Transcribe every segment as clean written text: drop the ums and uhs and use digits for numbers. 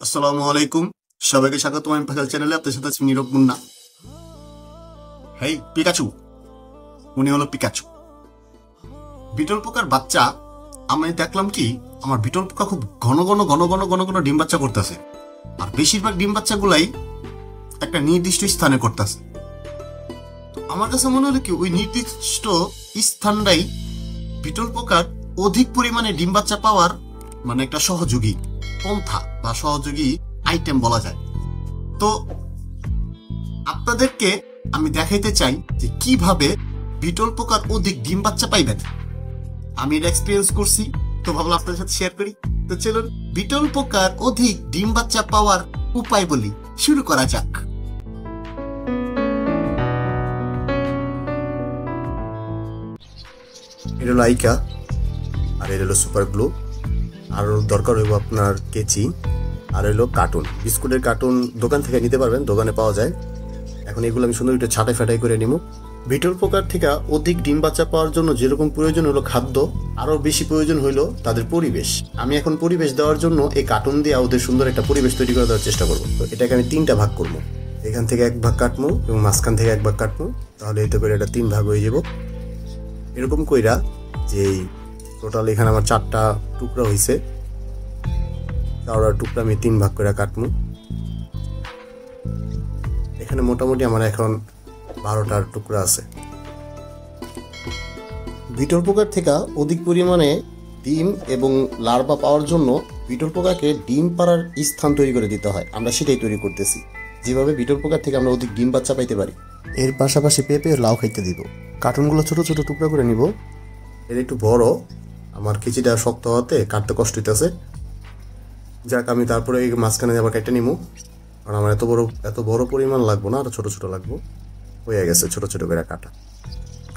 আসসালামু আলাইকুম, সবাইকে স্বাগত আমি পাখাল চ্যানেলে। আপনার সাথে আছি নীরব মুন্না। হেই পিকাচু, উনি হলো পিকাচু, বিটল পোকার বাচ্চা। আমি দেখলাম কি আমার বিটল পোকা খুব ঘন ঘন ঘন ঘন ঘন ঘন ডিম বাচ্চা করতেছে, আর বেশিরভাগ ডিম বাচ্চাগুলাই একটা নির্দিষ্ট স্থানে করতেছে। আমার কাছে মনে হলো কি ওই নির্দিষ্ট স্থানটাই বিটল পোকার অধিক পরিমাণে ডিম বাচ্চা পাওয়ার মানে একটা সহযোগী পন্থা বা সহযোগী আইটেম বলা যায়। তো আপনাদেরকে আমি দেখাইতে চাই যে কিভাবে বিটল পোকার অধিক ডিম বাচ্চা পাইবেন। আমি এটা এক্সপিরিয়েন্স করছি, তো ভাবলাম আপনাদের সাথে শেয়ার করি। তো চলুন বিটল পোকার অধিক ডিম বাচ্চা পাওয়ার উপায় বলি, শুরু করা যাক। এটা হলো আইকা, আর এটা হলো সুপার গ্লু, আর দরকার হইব আপনার কেচি, আর হলো কার্টুন। বিস্কুটের কার্টুন দোকান থেকে নিতে পারবেন, দোকানে পাওয়া যায়। এখন এগুলো আমি সুন্দর একটু ছাটাই ফাটাই করে নিব। বিটল পোকার থেকে অধিক ডিম বাচ্চা পাওয়ার জন্য যেরকম প্রয়োজন হলো খাদ্য, আরো বেশি প্রয়োজন হইলো তাদের পরিবেশ। আমি এখন পরিবেশ দেওয়ার জন্য এই কার্টুন দিয়ে ওদের সুন্দর একটা পরিবেশ তৈরি করে দেওয়ার চেষ্টা করবো। তো এটাকে আমি 3টা ভাগ করবো, এখান থেকে 1 ভাগ কাটবো এবং মাঝখান থেকে 1 ভাগ কাটবো, তাহলে এতে করে এটা 3 ভাগ হয়ে যাব। এরকম কইরা যে টোটাল এখানে আমার 4টা টুকরা হয়েছে, চাওড়ার টুকরা আমি 3 ভাগ করে কাটবো। এখানে মোটামুটি আমার এখন 12টার টুকরা আছে। বিটল পোকার থেকে অধিক পরিমাণে ডিম এবং লার্ভা পাওয়ার জন্য বিটল পোকাকে ডিম পাড়ার স্থান তৈরি করে দিতে হয়। আমরা সেটাই তৈরি করতেছি, যেভাবে বিটল পোকার থেকে আমরা অধিক ডিম বাচ্চা পাইতে পারি। এর পাশাপাশি পেঁপে লাউ খাইতে দিব। কার্টুনগুলো ছোট ছোট টুকরা করে নিব। এটা একটু বড়, আমার কেচিটা শক্ত হতে কাটতে কষ্ট হইতেছে। যাক, আমি তারপরে এই মাঝখানে আবার কেটে নিব, কারণ আমার এত বড় পরিমাণ লাগবো না, আর ছোট ছোট লাগবো। হয়ে গেছে ছোট ছোট করে কাটা।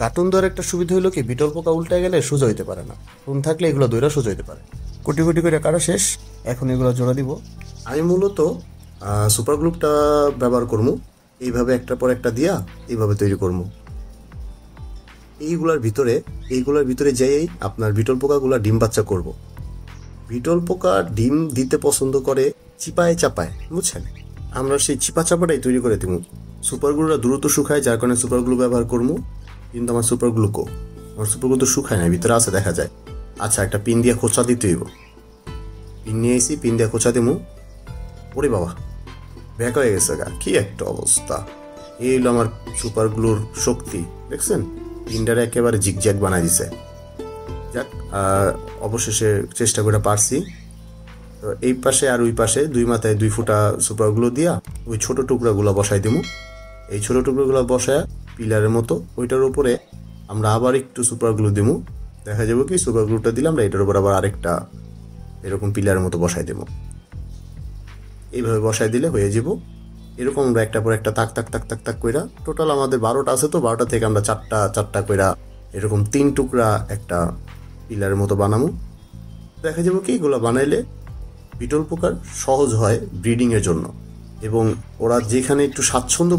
কার্টুন দেওয়ার একটা সুবিধা হলো কি বিটল পোকা উল্টে গেলে সোজা হইতে পারে না, ফোন থাকলে এগুলো দইরা সোজা হইতে পারে। কোটি কোটি করে কাটা শেষ, এখন এগুলো জোড়া দিব। আমি মূলত সুপার গ্লুটা ব্যবহার করবো, এইভাবে একটার পর একটা দিয়া এইভাবে তৈরি করবো। এইগুলার ভিতরে যেই আপনার বিটল পোকাগুলা ডিম বাচ্চা করব। বিটল পোকা ডিম দিতে পছন্দ করে চিপায় চাপায়, বুঝছেন? আমরা সেই চিপা চাপাটাই তৈরি করে দিব। সুপার গ্লুটা দ্রুত শুকায়, যার কারণে সুপার গ্লু ব্যবহার করবো। কিন্তু আমার সুপার গ্লু তো শুকায় না, ভিতরে আছে দেখা যায়। আচ্ছা, একটা পিন দিয়ে খোঁচা দিতে হইব। পিন নিয়ে এসি, পিন দিয়ে খোঁচা দিমু। ওরে বাবা, ব্যাক হয়ে গেছে গা, কি একটা অবস্থা! এই হলো আমার সুপার গ্লুর শক্তি, দেখছেন? পিনটারে একেবারে জিগজ্যাগ বানাই দিছে। যাক, অবশেষে চেষ্টা করে পারছি। তো এই পাশে আর ওই পাশে 2 মাথায় 2 ফুটা সুপার গ্লু দিয়া ওই ছোট টুকরাগুলো বসাই দিমু। এই ছোট টুকরোগুলো বসায় পিলারের মতো ওইটার উপরে আমরা আবার একটু সুপার গ্লু দিমু। দেখা যাবে কি সুপার গ্লুটা দিলাম আমরা এটার উপর আবার আরেকটা এরকম পিলারের মতো বসাই দেবো। এইভাবে বসাই দিলে হয়ে যাব। এরকম আমরা একটা পর একটা তাক তাক তাক তাক তাক কইরা টোটাল আমাদের 12টা আছে, তো 12টা থেকে আমরা 4টা কইরা এরকম 3 টুকরা একটা পিলারের মতো বানাবো। দেখা যাবে কি এগুলো বানাইলে বিটল পোকার সহজ হয় ব্রিডিংয়ের জন্য, এবং ওরা যেখানে একটু স্বাচ্ছন্দ্য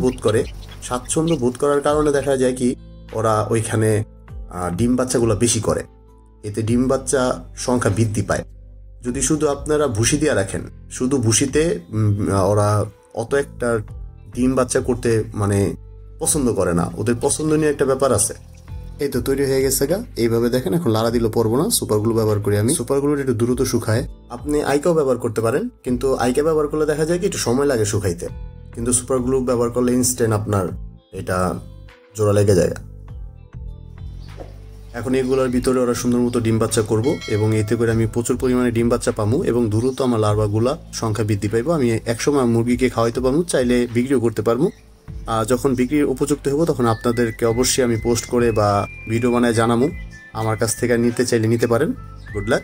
বোধ করার কারণে দেখা যায় কি ওরা ওইখানে ডিম বাচ্চাগুলো বেশি করে, এতে ডিম বাচ্চা সংখ্যা বৃদ্ধি পায়। যদি শুধু আপনারা ভুসি দিয়ে রাখেন, শুধু ভুসিতে ওরা অত একটা ডিম বাচ্চা করতে মানে পছন্দ করে না, ওদের পছন্দনীয় একটা ব্যাপার আছে। এই তো তৈরি হয়ে গেছে গা। এইভাবে দেখেন, এখন লাড়া দিলেও পড়বো না। সুপার গ্লু ব্যবহার করি আমি। সুপার গ্লুটা একটু দ্রুত শুকায়। আপনি আইকাও ব্যবহার করতে পারেন, কিন্তু আইকা ব্যবহার করলে দেখা যায় কি একটু সময় লাগে শুকাইতে, কিন্তু সুপার গ্লু ব্যবহার করলে ইনস্ট্যান্ট আপনার এটা জোড়া লেগে যায়। এখন এগুলোর ভিতরে ওরা সুন্দর মতো ডিম বাচ্চা করবো, এবং এতে করে আমি প্রচুর পরিমাণে ডিম বাচ্চা পাবো এবং দ্রুত আমার লার্ভাগুলা সংখ্যা বৃদ্ধি পাইবো। আমি একসময় মুরগিকে খাওয়াইতে পারবো, চাইলে বিক্রিও করতে পারবো। যখন বিক্রির উপযুক্ত হবো তখন আপনাদেরকে অবশ্যই আমি পোস্ট করে বা ভিডিও বানায় জানাবো। আমার কাছ থেকে নিতে চাইলে নিতে পারেন। Good luck.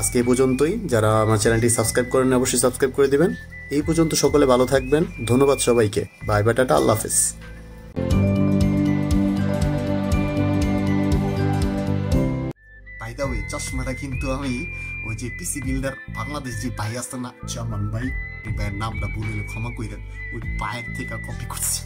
আজকে এই পর্যন্তই। যারা আমার চ্যানেলটি সাবস্ক্রাইব করেন অবশ্যই সাবস্ক্রাইব করে দেবেন। এই পর্যন্ত সকলে ভালো থাকবেন। ধন্যবাদ সবাইকে। বাই বাই, টাটা, আল্লাহ হাফেজ। বাই দা ওয়ে, চশমাটা কিন্তু আমি ওই যে পিসি বিল্ডার বাংলাদেশ যে ভাই আছে না, জামান ভাই, এই ভাইয়ের নামটা ভুল হলে ক্ষমা কইরেন, ওই ভাইয়ের থেকে কপি করছি।